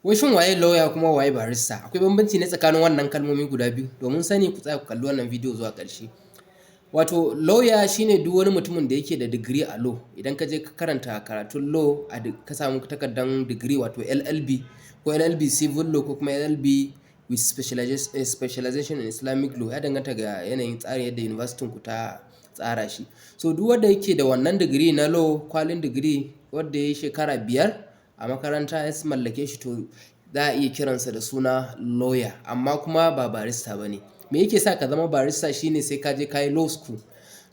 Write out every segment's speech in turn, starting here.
Wai shin waye lawyer kuma waye barista? Akwai bambanci ne tsakanin wannan kalmomi guda biyu? Domin sani ku tsaya ku kalli wannan bidiyo zuwa ƙarshe. Wato lawyer shine duk wani mutumin da yake da digiri a law. Idan ka je ka karanta karatun law ka samu takardar digiri wato LLB ko LLB civil law ko kuma LLB with specialization in Islamic law, ya danganta ga yanayin tsarin yadda university ku ta tsara shi. So duk wanda yake da wannan digiri na law, kwalin digiri wanda ya yi shekara 5 a makaranta ya mallake shi, to za a iya kiransa da suna lawyer, amma kuma ba barista ba ne. Me yake sa ka zama barista? Shine sai ka je ka yi law school.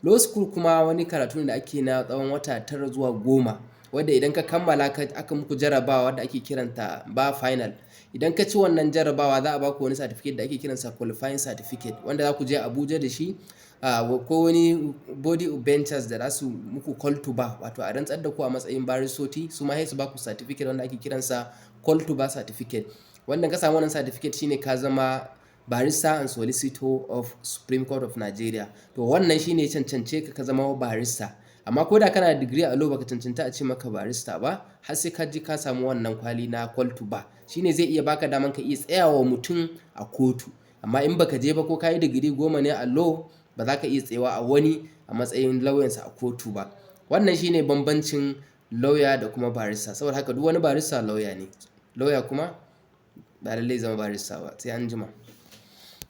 Law school kuma wani karatu ne da ake na tsawon wata 9 zuwa 10, wanda idan ka kammala aka muku jarabawa wadda ake kiranta bar final. Idan ka ci wannan jarabawa za a baku wani certificate da ake kiransa qualifying certificate, wanda za ku je Abuja da shi ko wani body of benchers da za su muku call to bar, wato a rantsar da ku a matsayin baristoti, su ma sai su baku certificate wanda ake kiransa call to bar certificate. Wanda ka samu wannan certificate shine ka zama barrister and solicitor of Supreme Court of Nigeria. To wannan shine cancance ka zama barista. Amma ko da kana da digiri a law baka cancanta a ce maka barista ba, har sai ka je ka samu wannan kwali na call to bar. Shine zai iya baka daman ka iya tsayawa mutum a kotu. Amma in baka je ba ko ka yi digiri 10 ne a law, ba za ka iya tsayawa a wani a matsayin lauyansa a kotu ba. Wannan shine bambancin lawyer da kuma barista. Saboda haka duk wani barista lawyer ne. Lawyer kuma ba lallai zama barista ba. Sai an jima.